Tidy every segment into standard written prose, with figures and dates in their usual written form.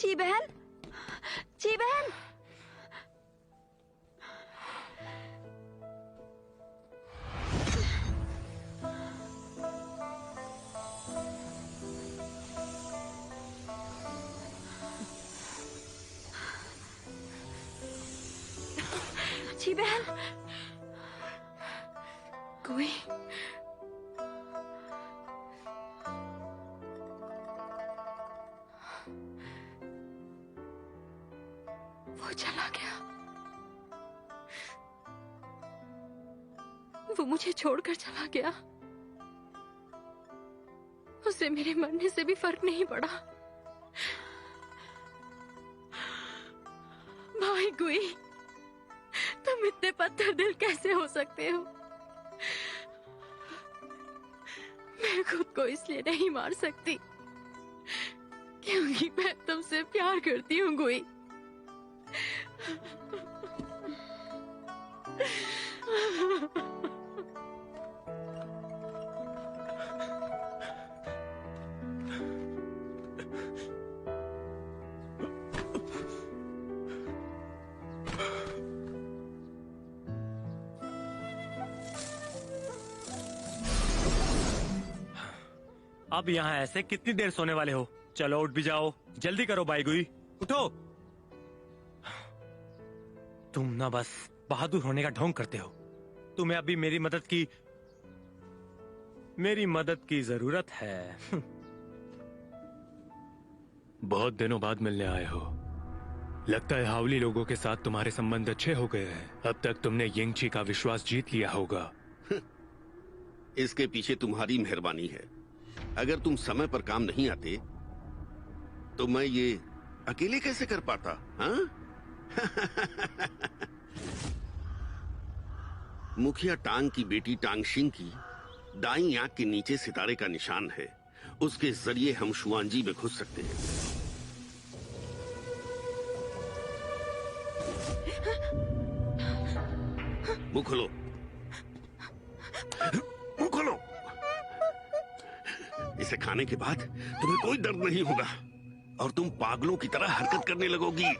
ची बहन, ची बहन। ची बहन। कोई वो चला गया, वो मुझे छोड़कर चला गया। उसे मेरे मरने से भी फर्क नहीं पड़ा। भाई गुई, तुम इतने पत्थर दिल कैसे हो सकते हो? मैं खुद को इसलिए नहीं मार सकती क्योंकि मैं तुमसे प्यार करती हूँ गुई। अब यहाँ ऐसे कितनी देर सोने वाले हो? चलो उठ भी जाओ, जल्दी करो बाईगुई, उठो। तुम ना बस बहादुर होने का ढोंग करते हो। तुम्हें अभी मेरी मदद की जरूरत है। बहुत दिनों बाद मिलने आए हो। लगता है हावली लोगों के साथ तुम्हारे संबंध अच्छे हो गए हैं। अब तक तुमने यिंगची का विश्वास जीत लिया होगा। इसके पीछे तुम्हारी मेहरबानी है। अगर तुम समय पर काम नहीं आते तो मैं ये अकेले कैसे कर पाता? हाँ? मुखिया टांग की बेटी टांगशिंग की दाईं आंख के नीचे सितारे का निशान है। उसके जरिए हम शुआंजी में घुस सकते हैं। मुंह खोलो, मुंह खोलो। इसे खाने के बाद तुम्हें कोई दर्द नहीं होगा और तुम पागलों की तरह हरकत करने लगोगी।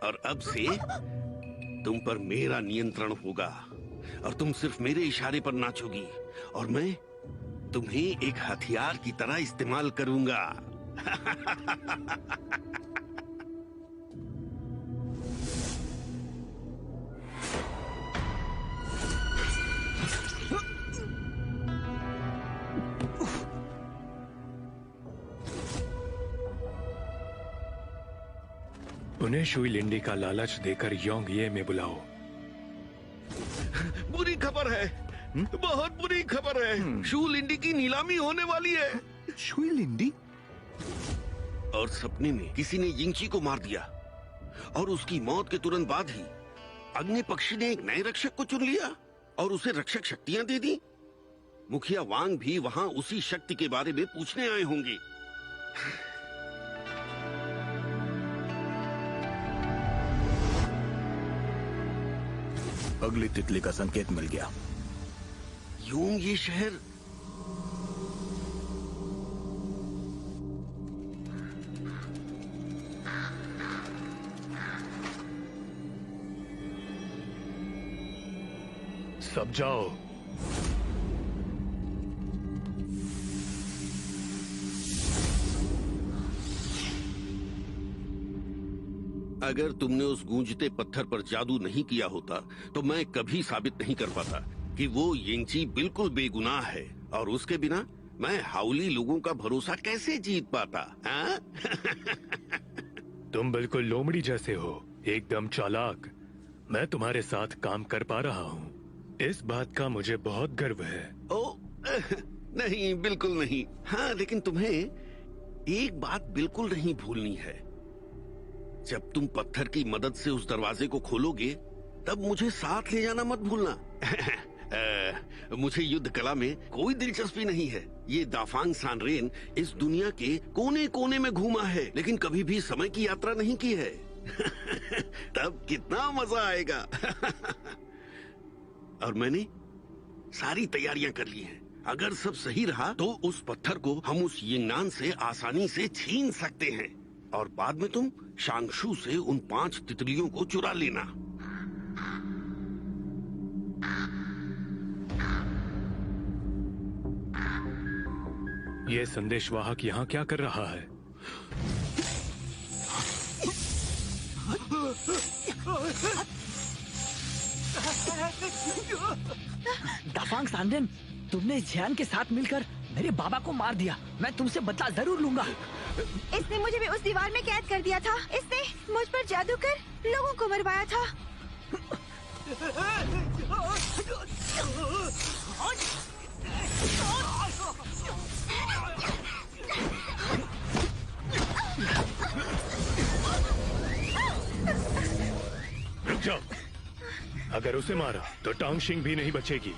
और अब से तुम पर मेरा नियंत्रण होगा और तुम सिर्फ मेरे इशारे पर नाचोगी और मैं तुम्हें एक हथियार की तरह इस्तेमाल करूंगा। उन्हें शुई लिंडी का लालच देकर योंग ये में बुलाओ। बुरी खबर है, बहुत बुरी खबर है। शू लिंडी की नीलामी होने वाली है। Shuey Lindy? और सपने में किसी ने यिंगची को मार दिया और उसकी मौत के तुरंत बाद ही अग्नि पक्षी ने एक नए रक्षक को चुन लिया और उसे रक्षक शक्तियां दे दी। मुखिया वांग भी वहां उसी शक्ति के बारे में पूछने आए होंगे। अगली तितली का संकेत मिल गया। यूं ये शहर सब जाओ। अगर तुमने उस गूंजते पत्थर पर जादू नहीं किया होता तो मैं कभी साबित नहीं कर पाता कि वो यिंगची बिल्कुल बेगुनाह है और उसके बिना मैं हाउली लोगों का भरोसा कैसे जीत पाता? हाँ? तुम बिल्कुल लोमड़ी जैसे हो, एकदम चालाक। मैं तुम्हारे साथ काम कर पा रहा हूँ, इस बात का मुझे बहुत गर्व है। ओ नहीं, बिल्कुल नहीं। हाँ, लेकिन तुम्हें एक बात बिल्कुल नहीं भूलनी है। जब तुम पत्थर की मदद से उस दरवाजे को खोलोगे तब मुझे साथ ले जाना मत भूलना। मुझे युद्ध कला में कोई दिलचस्पी नहीं है। ये दाफांग सानरेन इस दुनिया के कोने कोने में घूमा है लेकिन कभी भी समय की यात्रा नहीं की है। तब कितना मजा आएगा। और मैंने सारी तैयारियां कर ली हैं। अगर सब सही रहा तो उस पत्थर को हम उस यिंगनान से आसानी से छीन सकते हैं। और बाद में तुम शांगशू से उन 5 तितलियों को चुरा लेना। ये संदेशवाहक यहाँ क्या कर रहा है? दाफांग सांडेन, तुमने जियान के साथ मिलकर मेरे बाबा को मार दिया। मैं तुमसे बदला जरूर लूंगा। इसने मुझे भी उस दीवार में कैद कर दिया था। इसने मुझ पर जादू कर लोगों को मरवाया था। रुक जाओ। अगर उसे मारा तो टांगशिंग भी नहीं बचेगी।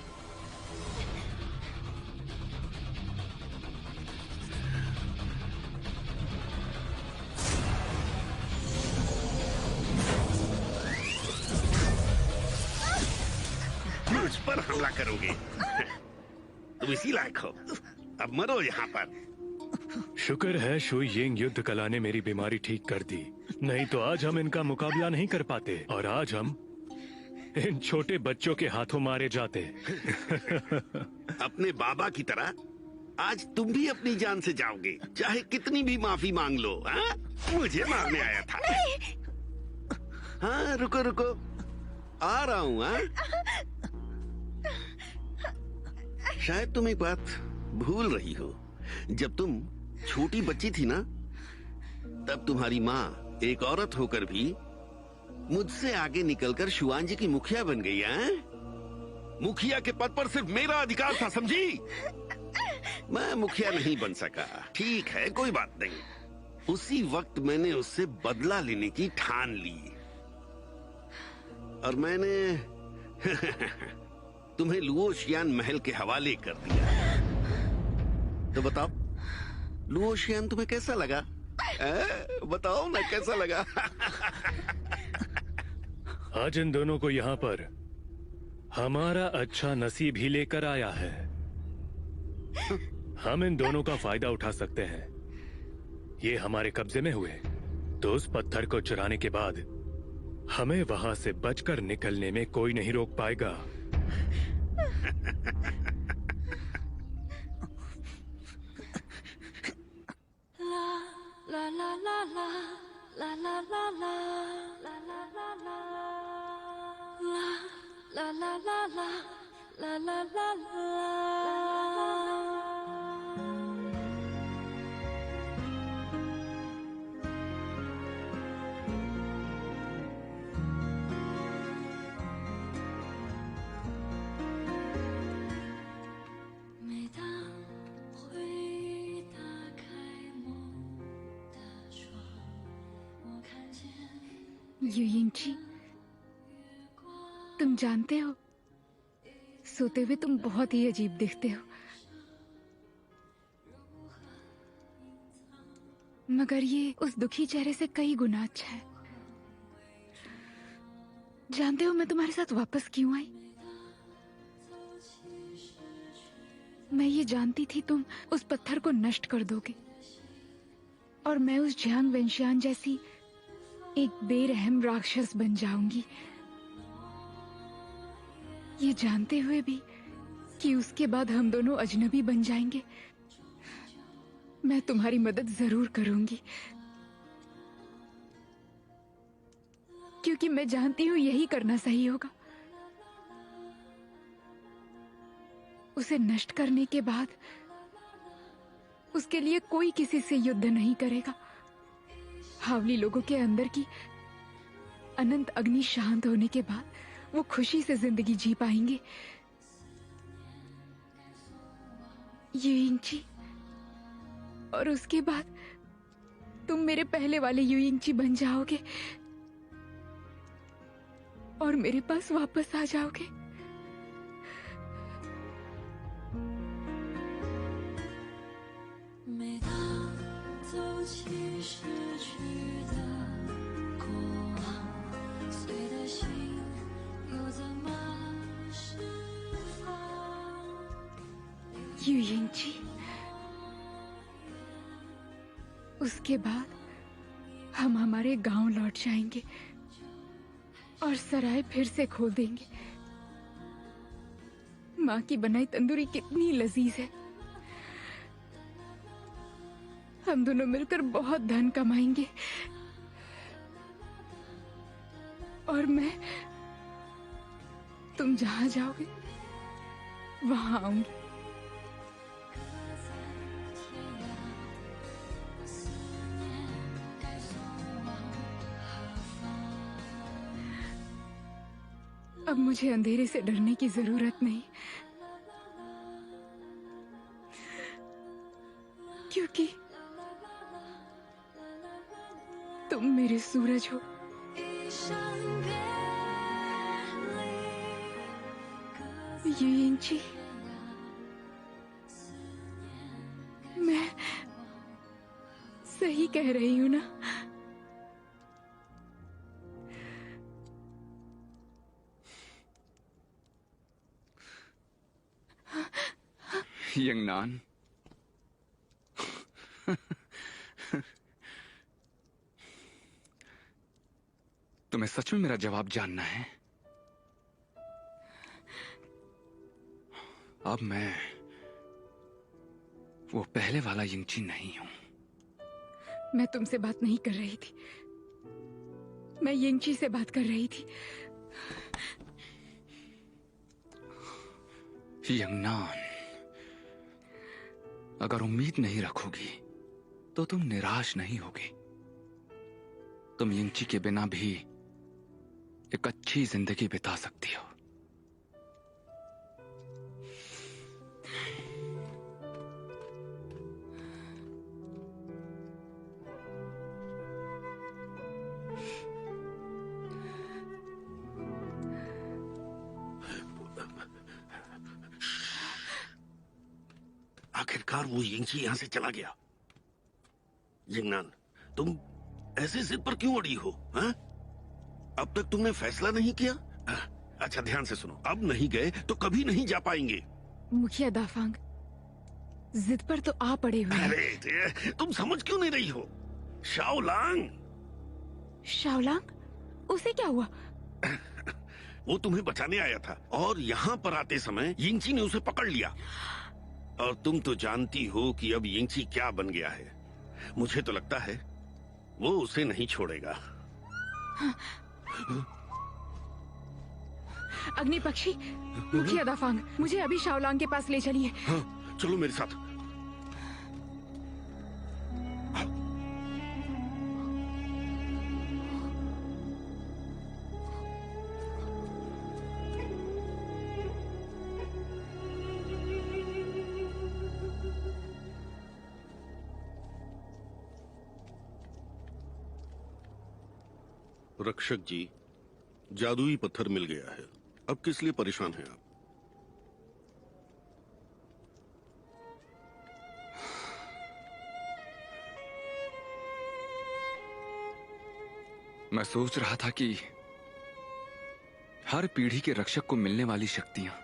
मुझ पर हमला करोगे? तुम इसी लायक हो। अब मरो यहाँ पर। शुक्र है शुई यिंग युद्ध कला ने मेरी बीमारी ठीक कर दी, नहीं तो आज हम इनका मुकाबला नहीं कर पाते और आज हम इन छोटे बच्चों के हाथों मारे जाते। अपने बाबा की तरह आज तुम भी अपनी जान से जाओगे, चाहे कितनी भी माफी मांग लो। हाँ? मुझे मारने आया था। हाँ, रुको रुको, आ रहा हूँ। हाँ? शायद तुम एक बात भूल रही हो। जब तुम छोटी बच्ची थी ना, तब तुम्हारी माँ एक औरत होकर भी मुझसे आगे निकलकर शुआन जी की मुखिया बन गई है। मुखिया के पद पर सिर्फ मेरा अधिकार था, समझी? मैं मुखिया नहीं बन सका। ठीक है, कोई बात नहीं। उसी वक्त मैंने उससे बदला लेने की ठान ली और मैंने तुम्हें लुओशियान महल के हवाले कर दिया। तो बताओ, लुओशियान तुम्हें कैसा लगा? बताओ ना, कैसा लगा? आज इन दोनों को यहाँ पर हमारा अच्छा नसीब ही लेकर आया है। हम इन दोनों का फायदा उठा सकते हैं। ये हमारे कब्जे में हुए तो उस पत्थर को चुराने के बाद हमें वहां से बचकर निकलने में कोई नहीं रोक पाएगा। La la la la la la la la la la la la la la la la la la la युयिंग जी, तुम जानते हो, सोते हुए तुम बहुत ही अजीब दिखते हो। मगर ये उस दुखी चेहरे से कई गुना अच्छा है। जानते हो मैं तुम्हारे साथ वापस क्यों आई? मैं ये जानती थी तुम उस पत्थर को नष्ट कर दोगे और मैं उस जियांग वेनशियान जैसी एक बेरहम राक्षस बन जाऊंगी। ये जानते हुए भी कि उसके बाद हम दोनों अजनबी बन जाएंगे, मैं तुम्हारी मदद जरूर करूंगी, क्योंकि मैं जानती हूं यही करना सही होगा। उसे नष्ट करने के बाद उसके लिए कोई किसी से युद्ध नहीं करेगा। हावली लोगों के अंदर की अनंत अग्नि शांत होने के बाद वो खुशी से जिंदगी जी पाएंगे। युयिंग जी, और उसके बाद तुम मेरे पहले वाले युयिंग जी बन जाओगे और मेरे पास वापस आ जाओगे। युयिंग जी, उसके बाद हम हमारे गांव लौट जाएंगे और सराय फिर से खोल देंगे। माँ की बनाई तंदूरी कितनी लजीज है। हम दोनों मिलकर बहुत धन कमाएंगे और मैं तुम जहां जाओगे वहां आऊंगी। अब मुझे अंधेरे से डरने की जरूरत नहीं, क्योंकि तुम मेरे सूरज हो। युयिंची, मैं सही कह रही हूं ना? यंगनान, तुम्हें सच में मेरा जवाब जानना है? अब मैं वो पहले वाला यिंगची नहीं हूं। मैं तुमसे बात नहीं कर रही थी, मैं यिंगची से बात कर रही थी। यंगनान, अगर उम्मीद नहीं रखोगी तो तुम निराश नहीं होगी। तुम यिंगची के बिना भी एक अच्छी जिंदगी बिता सकती हो। आखिरकार वो यिंगची यहां से चला गया। यिंगनान, तुम ऐसे जिद पर क्यों अड़ी हो? हा? अब तक तुमने फैसला नहीं किया? अच्छा ध्यान से सुनो, अब नहीं गए तो कभी नहीं जा पाएंगे। मुखिया दाफांग, जिद पर तो आ पड़े हुए हैं। अरे तुम समझ क्यों नहीं रही हो? शाओलांग। शाओलांग? उसे क्या हुआ? वो तुम्हें बचाने आया था और यहाँ पर आते समय यिंगची ने उसे पकड़ लिया। और तुम तो जानती हो कि अब यिंगची क्या बन गया है। मुझे तो लगता है वो उसे नहीं छोड़ेगा। अग्नि पक्षी, मुखिया दाफांग, मुझे अभी शाओलांग के पास ले चलिए। हाँ, चलो मेरे साथ। रक्षक जी, जादुई पत्थर मिल गया है। अब किस लिए परेशान हैं आप? मैं सोच रहा था कि हर पीढ़ी के रक्षक को मिलने वाली शक्तियां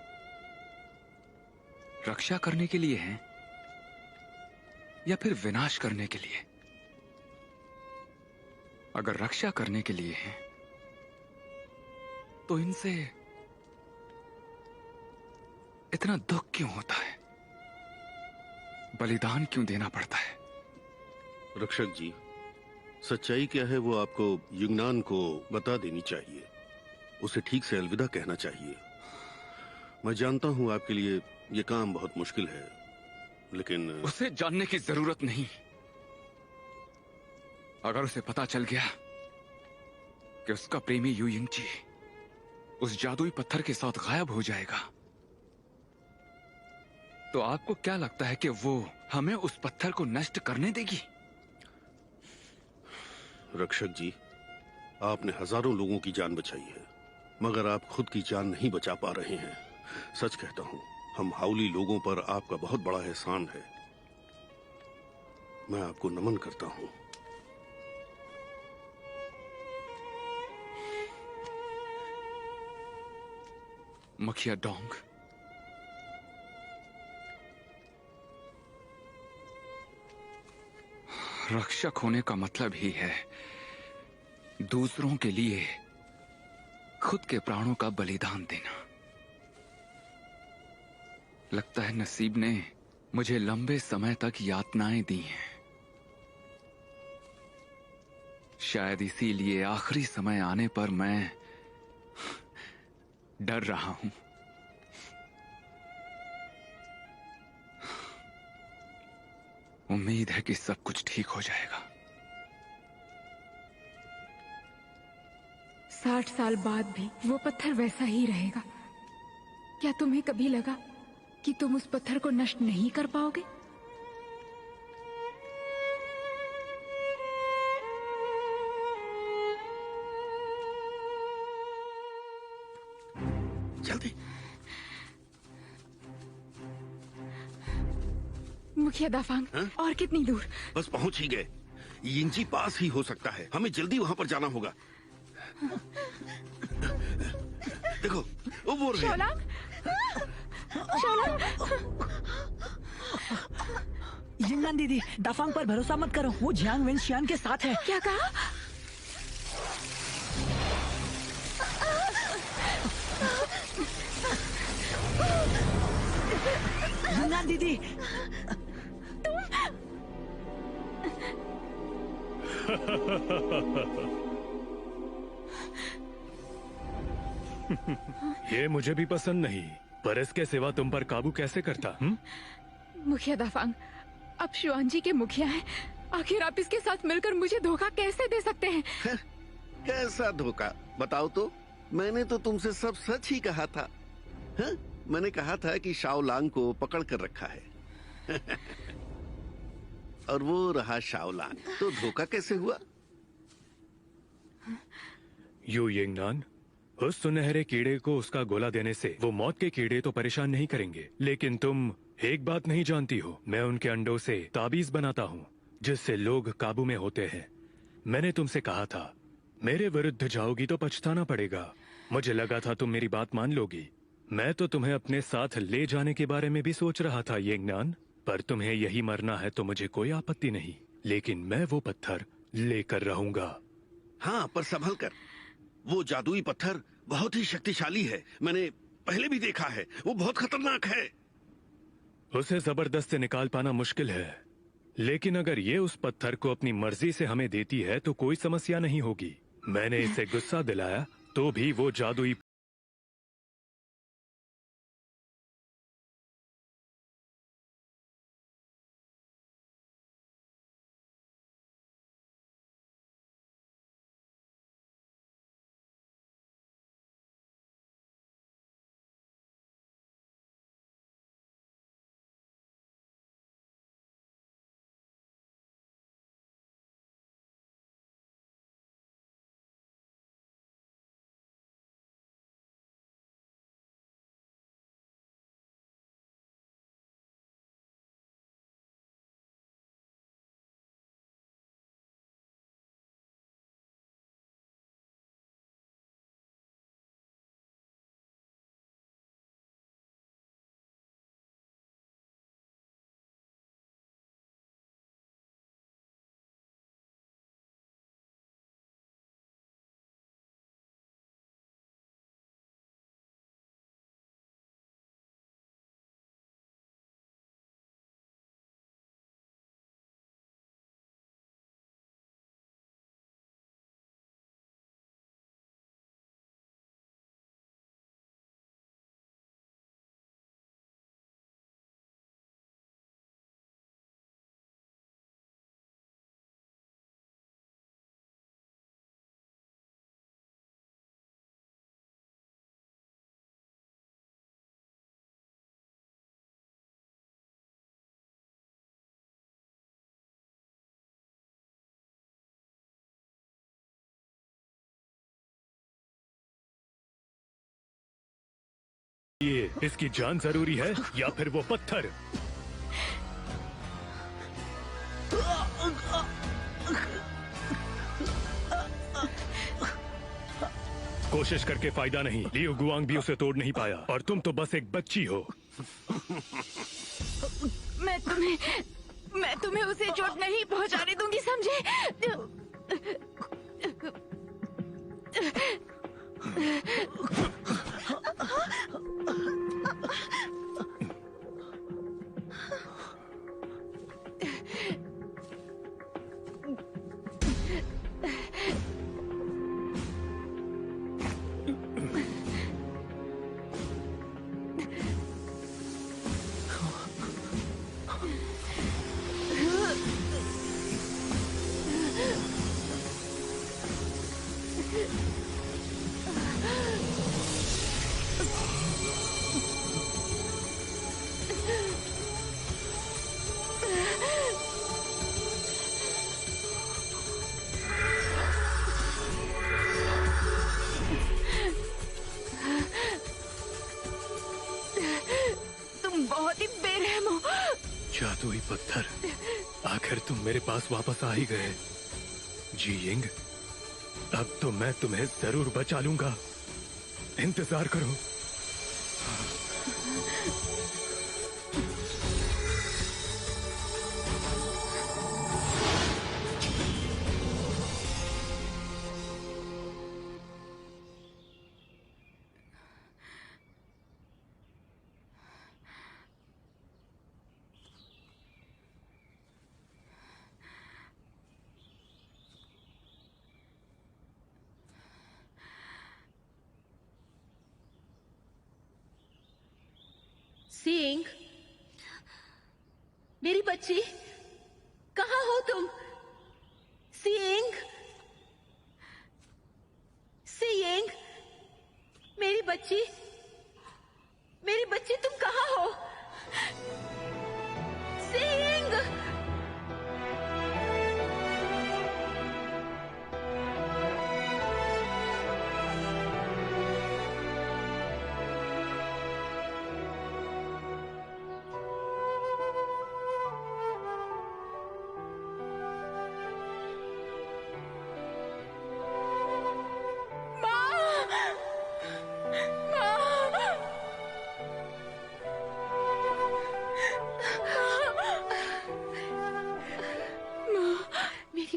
रक्षा करने के लिए हैं या फिर विनाश करने के लिए। अगर रक्षा करने के लिए हैं तो इनसे इतना दुख क्यों होता है? बलिदान क्यों देना पड़ता है? रक्षक जी, सच्चाई क्या है वो आपको युंगनान को बता देनी चाहिए। उसे ठीक से अलविदा कहना चाहिए। मैं जानता हूं आपके लिए ये काम बहुत मुश्किल है, लेकिन उसे जानने की जरूरत नहीं। अगर उसे पता चल गया कि उसका प्रेमी यू यिंगची उस जादुई पत्थर के साथ गायब हो जाएगा, तो आपको क्या लगता है कि वो हमें उस पत्थर को नष्ट करने देगी? रक्षक जी, आपने हजारों लोगों की जान बचाई है, मगर आप खुद की जान नहीं बचा पा रहे हैं। सच कहता हूं, हम हाउली लोगों पर आपका बहुत बड़ा एहसान है। मैं आपको नमन करता हूं। मुखिया डोंग, रक्षक होने का मतलब ही है दूसरों के लिए खुद के प्राणों का बलिदान देना। लगता है नसीब ने मुझे लंबे समय तक यातनाएं दी हैं। शायद इसीलिए आखिरी समय आने पर मैं डर रहा हूं। उम्मीद है कि सब कुछ ठीक हो जाएगा। 60 साल बाद भी वो पत्थर वैसा ही रहेगा। क्या तुम्हें कभी लगा कि तुम उस पत्थर को नष्ट नहीं कर पाओगे? जल्दी। मुखिया दाफांग, और कितनी दूर? बस पहुंच ही गए। यिंची पास ही हो सकता है, हमें जल्दी वहां पर जाना होगा। देखो वो बोल रहे हैं। शोलांग, शोलांग। यिंगनान दीदी, दाफांग पर भरोसा मत करो, वो जियांग वेनशियान के साथ है। क्या कहा? यिंगनान दीदी, ये मुझे भी पसंद नहीं, पर इसके सिवा तुम पर काबू कैसे करता? मुखिया दाफांग, आप शुआन जी के मुखिया हैं। आखिर आप इसके साथ मिलकर मुझे धोखा कैसे दे सकते हैं? कैसा धोखा बताओ तो? मैंने तो तुमसे सब सच ही कहा था। हा? मैंने कहा था कि शाओलांग को पकड़ कर रखा है। और वो रहा शाओलांग, तो धोखा कैसे हुआ? यू यिंगनान, उस सुनहरे कीड़े को उसका गोला देने से वो मौत के कीड़े तो परेशान नहीं करेंगे, लेकिन तुम एक बात नहीं जानती हो, मैं उनके अंडों से ताबीज बनाता हूँ जिससे लोग काबू में होते हैं। मैंने तुमसे कहा था मेरे विरुद्ध जाओगी तो पछताना पड़ेगा। मुझे लगा था तुम मेरी बात मान लोगी। मैं तो तुम्हें अपने साथ ले जाने के बारे में भी सोच रहा था यिंगनान, पर तुम्हें यही मरना है तो मुझे कोई आपत्ति नहीं, लेकिन मैं वो पत्थर लेकर रहूंगा। हाँ, पर संभल कर। वो जादुई पत्थर बहुत ही शक्तिशाली है, मैंने पहले भी देखा है। वो बहुत खतरनाक है। उसे जबरदस्ती निकाल पाना मुश्किल है, लेकिन अगर ये उस पत्थर को अपनी मर्जी से हमें देती है तो कोई समस्या नहीं होगी। मैंने इसे गुस्सा दिलाया तो भी वो जादुई ये इसकी जान जरूरी है या फिर वो पत्थर? कोशिश करके फायदा नहीं, लियो गुआंग भी उसे तोड़ नहीं पाया और तुम तो बस एक बच्ची हो। मैं तुम्हें उसे चोट नहीं पहुंचाने दूंगी, समझे? तुम बहुत ही बेरहम हो। जादुई पत्थर, आखिर तुम मेरे पास वापस आ ही गए। जी यिंग, अब तो मैं तुम्हें जरूर बचा लूंगा, इंतजार करो। सिंह, मेरी बच्ची, कहाँ हो तुम? सिंह, सिंह, मेरी बच्ची, तुम कहाँ हो? सिंह,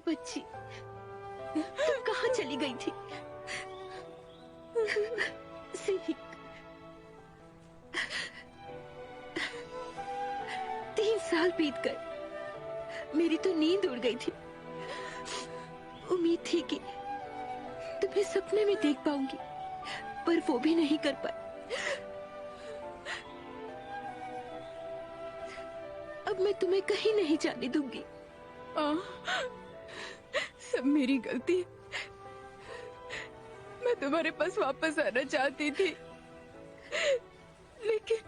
बच्ची, तुम कहाँ चली गई थी? सिंह, 3 साल बीत गए, मेरी तो नींद उड़ गई थी। उम्मीद थी कि तुम्हें सपने में देख पाऊंगी, पर वो भी नहीं कर पाई। अब मैं तुम्हें कहीं नहीं जाने दूंगी। सब मेरी गलती है। मैं तुम्हारे पास वापस आना चाहती थी, लेकिन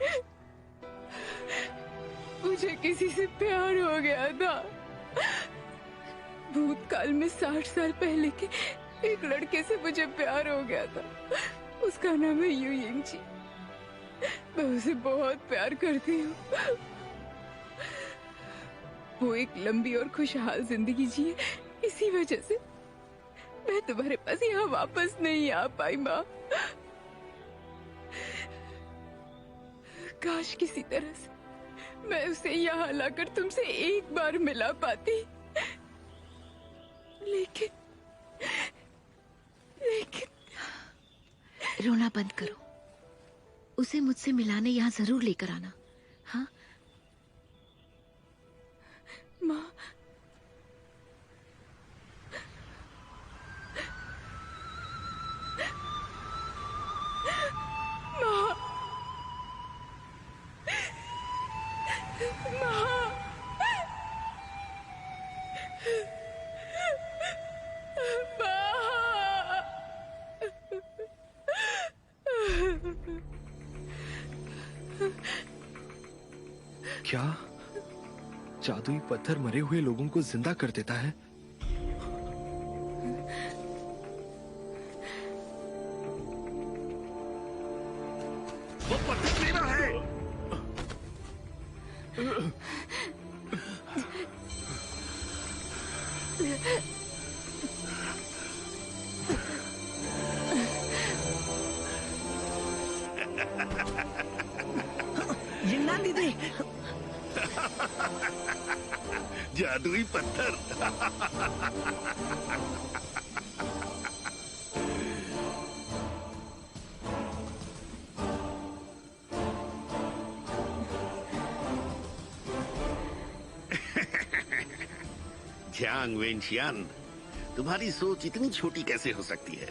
मुझे किसी से प्यार हो गया था। भूतकाल में 60 साल पहले के एक लड़के से मुझे प्यार हो गया था। उसका नाम है यू यिंग जी। मैं उसे बहुत प्यार करती हूँ। वो एक लंबी और खुशहाल जिंदगी जिए, इसी वजह से मैं तुम्हारे पास यहाँ वापस नहीं आ पाई माँ। काश किसी तरह से मैं उसे यहाँ लाकर तुमसे एक बार मिला पाती, लेकिन रोना बंद करो। उसे मुझसे मिलाने यहाँ जरूर लेकर आना। हाँ माँ, क्या जादुई पत्थर मरे हुए लोगों को जिंदा कर देता है? वो पत्थर मेरा है। जिन्ना दीदी, जादुई पत्थर। झ्यांग वेनशियान, तुम्हारी सोच इतनी छोटी कैसे हो सकती है?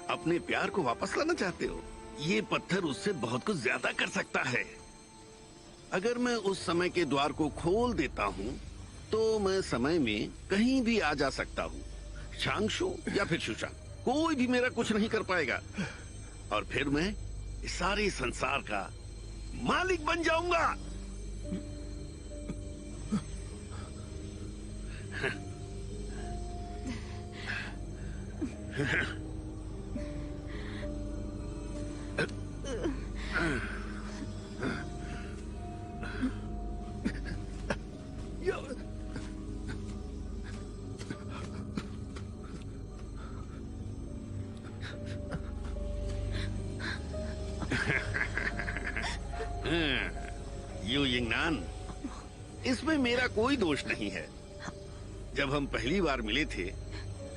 अपने प्यार को वापस लाना चाहते हो? ये पत्थर उससे बहुत कुछ ज्यादा कर सकता है। अगर मैं उस समय के द्वार को खोल देता हूँ तो मैं समय में कहीं भी आ जा सकता हूँ। शांगशु या फिर शुशांग, कोई भी मेरा कुछ नहीं कर पाएगा। और फिर मैं इस सारे संसार का मालिक बन जाऊंगा। यू यिंगनान, इसमें मेरा कोई दोष नहीं है। जब हम पहली बार मिले थे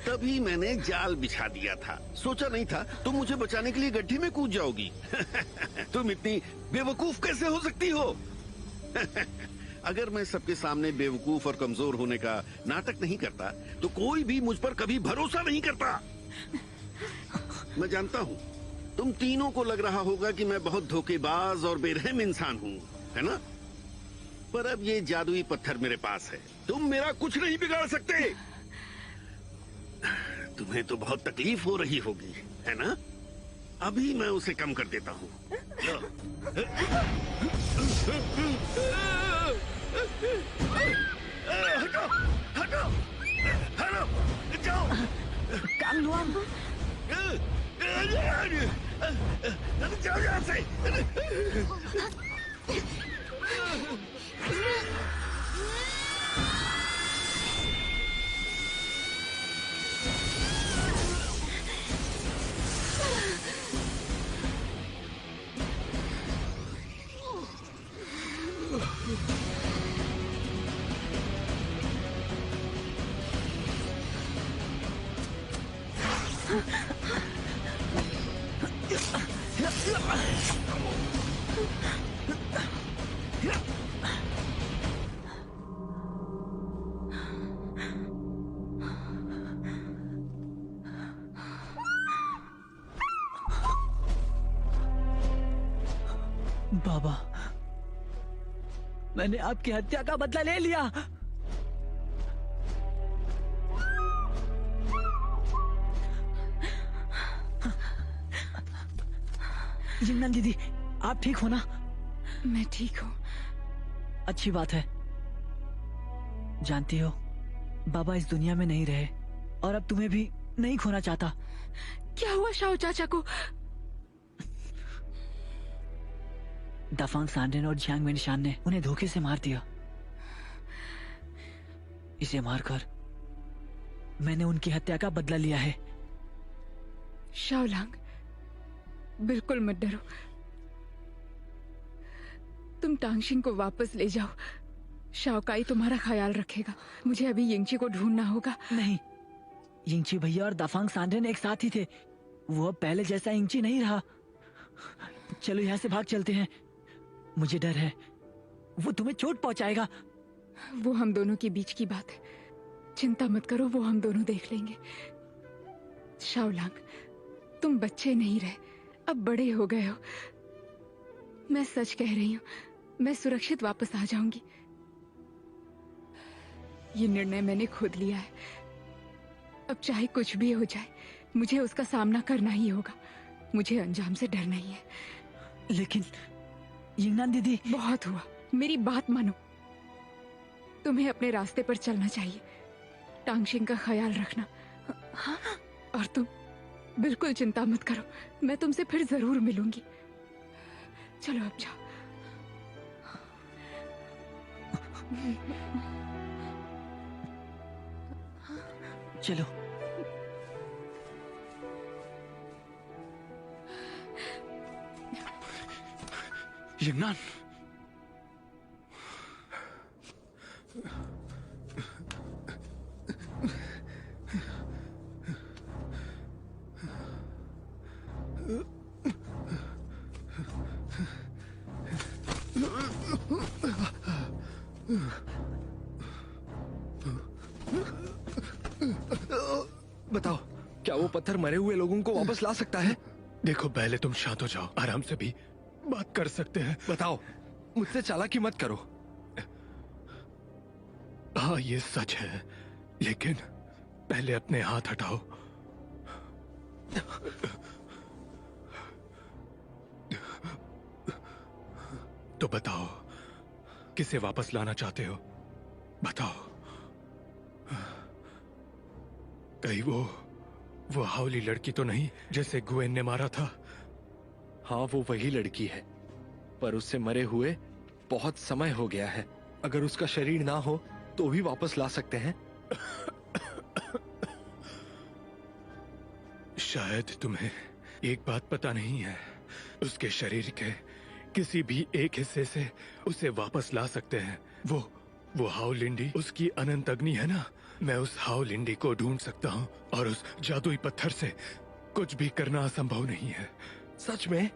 तभी मैंने जाल बिछा दिया था। सोचा नहीं था तुम मुझे बचाने के लिए गड्ढे में कूद जाओगी। तुम इतनी बेवकूफ कैसे हो सकती हो? अगर मैं सबके सामने बेवकूफ और कमजोर होने का नाटक नहीं करता तो कोई भी मुझ पर कभी भरोसा नहीं करता। मैं जानता हूँ तुम तीनों को लग रहा होगा कि मैं बहुत धोखेबाज और बेरहम इंसान हूँ, है ना? पर अब ये जादुई पत्थर मेरे पास है, तुम मेरा कुछ नहीं बिगाड़ सकते। तुम्हें तो बहुत तकलीफ हो रही होगी, है ना? अभी मैं उसे कम कर देता हूँ। हटो, हटो, हटो, जाओ। कांगलुआन, जाओ यहाँ से। बाबा, मैंने आपकी हत्या का बदला ले लिया। जिन्ना दीदी, आप ठीक हो ना? मैं ठीक हूँ। अच्छी बात है। जानती हो, बाबा इस दुनिया में नहीं रहे और अब तुम्हें भी नहीं खोना चाहता। क्या हुआ शाओ चाचा को? दाफांग सांडेन और झियांग वेनशान ने उन्हें धोखे से मार दिया। इसे मारकर मैंने उनकी हत्या का बदला लिया है। शाओलांग, बिल्कुल मत डरो। तुम टांगशिंग को वापस ले जाओ। शाओकाई तुम्हारा ख्याल रखेगा। मुझे अभी यिंगची को ढूंढना होगा। नहीं, यिंगची भैया और दाफांग सांडेन एक साथ ही थे। वो अब पहले जैसा यिंगची नहीं रहा। चलो यहाँ से भाग चलते हैं। मुझे डर है वो तुम्हें चोट पहुंचाएगा। वो हम दोनों के बीच की बात है। चिंता मत करो, वो हम दोनों देख लेंगे। शाओलांग, तुम बच्चे नहीं रहे, अब बड़े हो गए हो। मैं सच कह रही हूँ, मैं सुरक्षित वापस आ जाऊंगी। ये निर्णय मैंने खुद लिया है। अब चाहे कुछ भी हो जाए, मुझे उसका सामना करना ही होगा। मुझे अंजाम से डर नहीं है। लेकिन यिंगनान दीदी, बहुत हुआ, मेरी बात मानो। तुम्हें अपने रास्ते पर चलना चाहिए। टांगशिंग का ख्याल रखना। और तुम बिल्कुल चिंता मत करो, मैं तुमसे फिर जरूर मिलूंगी। चलो अब जाओ। चलो। यिंगनान, बताओ, क्या वो पत्थर मरे हुए लोगों को वापस ला सकता है? देखो, पहले तुम शांत हो जाओ, आराम से भी बात कर सकते हैं। बताओ, मुझसे चालाकी मत करो। हाँ, ये सच है, लेकिन पहले अपने हाथ हटाओ। तो बताओ, किसे वापस लाना चाहते हो? बताओ। कहीं वो हाउली लड़की तो नहीं जैसे गुएन ने मारा था? हाँ, वो वही लड़की है, पर उससे मरे हुए बहुत समय हो गया है। अगर उसका शरीर ना हो तो भी वापस ला सकते हैं। शायद तुम्हें एक बात पता नहीं है, उसके शरीर के किसी भी एक हिस्से से उसे वापस ला सकते हैं। वो हाउलिंडी, उसकी अनंत अग्नि है ना, मैं उस हाउलिंडी को ढूंढ सकता हूँ और उस जादुई पत्थर से कुछ भी करना असंभव नहीं है। सच में?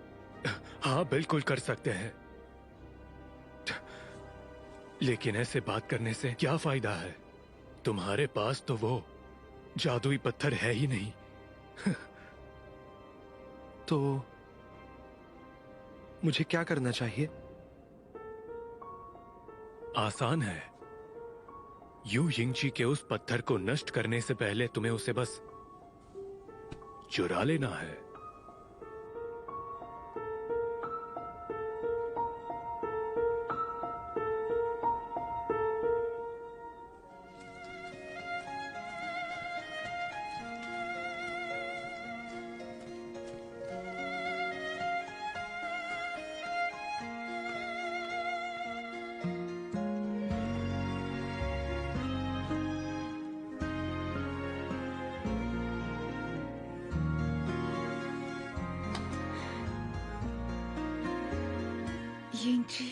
हाँ, बिल्कुल कर सकते हैं, लेकिन ऐसे बात करने से क्या फायदा है? तुम्हारे पास तो वो जादुई पत्थर है ही नहीं। तो मुझे क्या करना चाहिए? आसान है। यू यिंगची के उस पत्थर को नष्ट करने से पहले तुम्हें उसे बस चुरा लेना है। यिंगची,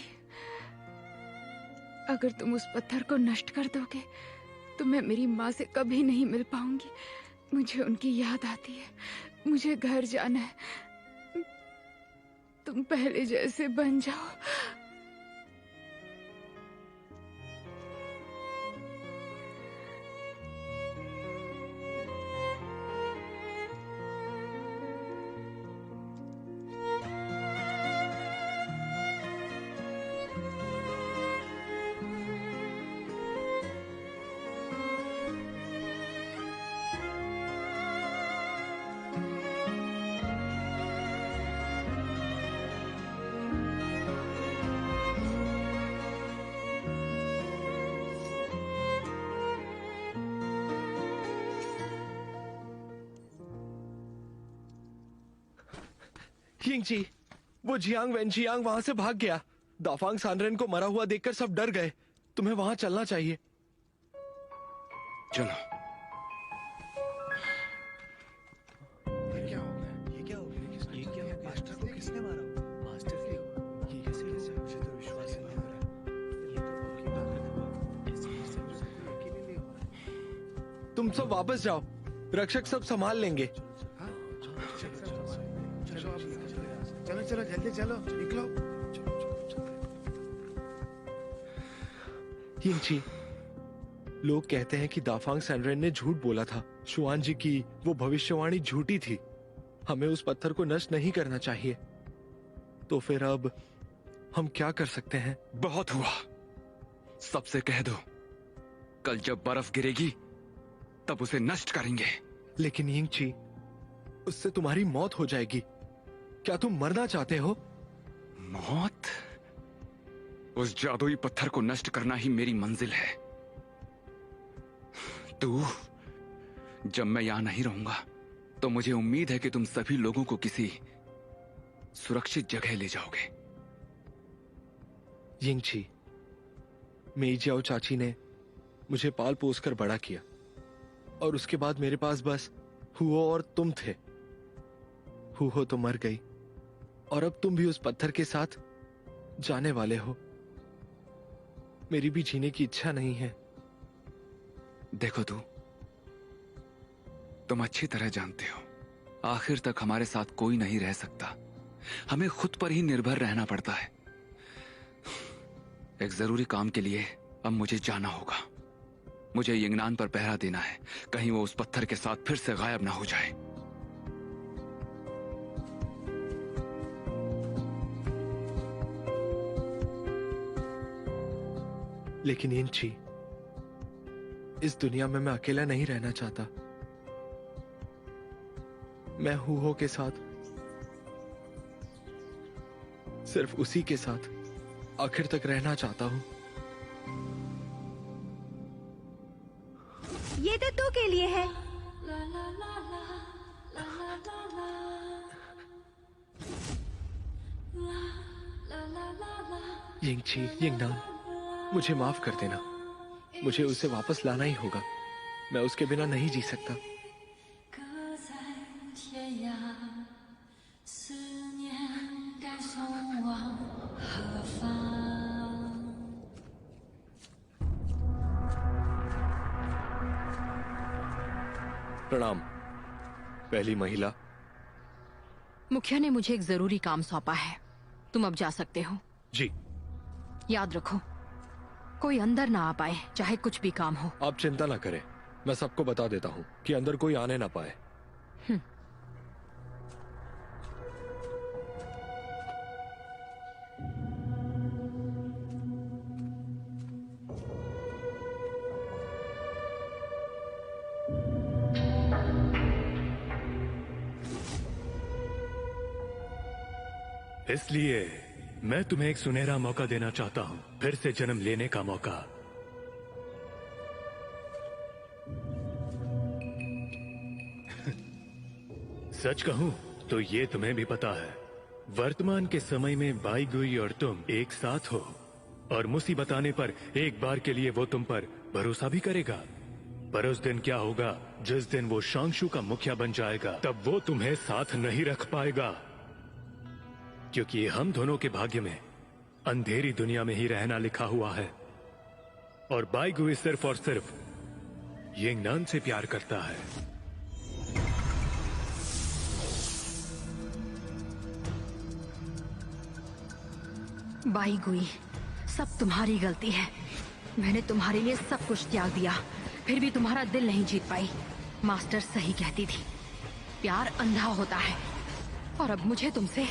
अगर तुम उस पत्थर को नष्ट कर दोगे तो मैं मेरी माँ से कभी नहीं मिल पाऊंगी। मुझे उनकी याद आती है। मुझे घर जाना है। तुम पहले जैसे बन जाओ। यिंगची, वो जियांग वेनचियांग वहां से भाग गया। दाफांग सांड्रेन को मरा हुआ देखकर सब डर गए। तुम्हें वहां चलना चाहिए। चलो। तुम सब वापस जाओ, रक्षक सब संभाल लेंगे। चलो जल्दी चलो, निकलो। यिंगची, लोग कहते हैं कि दाफांग सैंड्रेन ने झूठ बोला था। शुआन जी की वो भविष्यवाणी झूठी थी। हमें उस पत्थर को नष्ट नहीं करना चाहिए। तो फिर अब हम क्या कर सकते हैं? बहुत हुआ। सबसे कह दो, कल जब बर्फ गिरेगी तब उसे नष्ट करेंगे। लेकिन यिंगची, उससे तुम्हारी मौत हो जाएगी। क्या तुम मरना चाहते हो? मौत? उस जादुई पत्थर को नष्ट करना ही मेरी मंजिल है। जब मैं यहां नहीं रहूंगा तो मुझे उम्मीद है कि तुम सभी लोगों को किसी सुरक्षित जगह ले जाओगे। यिंगची, मेईजियाओ चाची ने मुझे पाल पोस कर बड़ा किया और उसके बाद मेरे पास बस हुओ और तुम थे। हुओ तो मर गई और अब तुम भी उस पत्थर के साथ जाने वाले हो। मेरी भी जीने की इच्छा नहीं है। देखो तुम अच्छी तरह जानते हो, आखिर तक हमारे साथ कोई नहीं रह सकता। हमें खुद पर ही निर्भर रहना पड़ता है। एक जरूरी काम के लिए अब मुझे जाना होगा। मुझे यिंगनान पर पहरा देना है, कहीं वो उस पत्थर के साथ फिर से गायब ना हो जाए। लेकिन यिंची, इस दुनिया में मैं अकेला नहीं रहना चाहता। मैं हूहो के साथ, सिर्फ उसी के साथ आखिर तक रहना चाहता हूं। ये तो तू के लिए है। यिंची, यिंगनान, मुझे माफ कर देना। मुझे उसे वापस लाना ही होगा। मैं उसके बिना नहीं जी सकता। प्रणाम। पहली महिला। मुखिया ने मुझे एक जरूरी काम सौंपा है, तुम अब जा सकते हो। जी। याद रखो, कोई अंदर ना आ पाए, चाहे कुछ भी काम हो। आप चिंता ना करें, मैं सबको बता देता हूँ कि अंदर कोई आने ना पाए। इसलिए मैं तुम्हें एक सुनहरा मौका देना चाहता हूं, फिर से जन्म लेने का मौका। सच कहूं तो ये तुम्हें भी पता है, वर्तमान के समय में बाईगुई और तुम एक साथ हो, और मुसीबत आने पर एक बार के लिए वो तुम पर भरोसा भी करेगा। पर उस दिन क्या होगा, जिस दिन वो शांगशु का मुखिया बन जाएगा, तब वो तुम्हें साथ नहीं रख पाएगा, क्योंकि हम दोनों के भाग्य में अंधेरी दुनिया में ही रहना लिखा हुआ है। और बाईगुई सिर्फ और सिर्फ यिंगनान से प्यार करता है। बाईगुई, सब तुम्हारी गलती है। मैंने तुम्हारे लिए सब कुछ त्याग दिया, फिर भी तुम्हारा दिल नहीं जीत पाई। मास्टर सही कहती थी, प्यार अंधा होता है। और अब मुझे तुमसे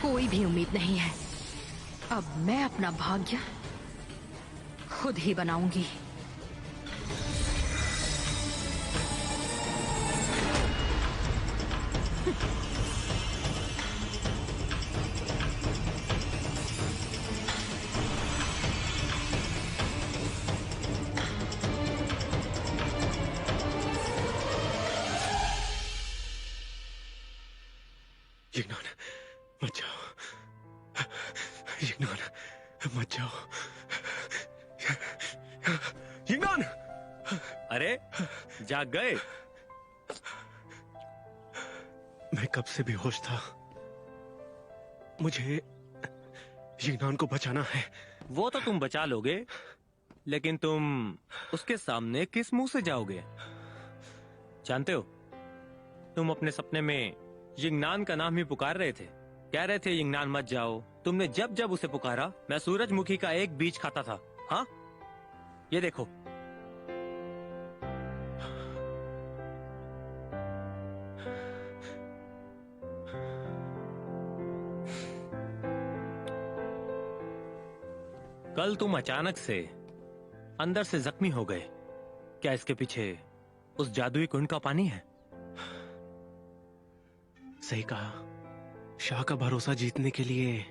कोई भी उम्मीद नहीं है। अब मैं अपना भाग्य खुद ही बनाऊंगी। यिंगनान, मत जाओ। यिंगनान, मत जाओ। यिंगनान! अरे जाग गए? मैं कब से बेहोश था। मुझे यिंगनान को बचाना है। वो तो तुम बचा लोगे, लेकिन तुम उसके सामने किस मुंह से जाओगे? जानते हो, तुम अपने सपने में यिंगनान का नाम ही पुकार रहे थे। कह रहे थे यिंगनान मत जाओ। तुमने जब जब उसे पुकारा, मैं सूरजमुखी का एक बीज खाता था। हाँ, ये देखो। कल तुम अचानक से अंदर से जख्मी हो गए। क्या इसके पीछे उस जादुई कुंड का पानी है? सही कहा। शाह का भरोसा जीतने के लिए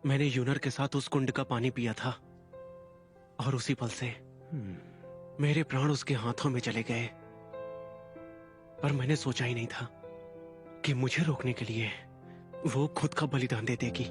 मैंने यूनर के साथ उस कुंड का पानी पिया था, और उसी पल से मेरे प्राण उसके हाथों में चले गए। पर मैंने सोचा ही नहीं था कि मुझे रोकने के लिए वो खुद का बलिदान दे देगी।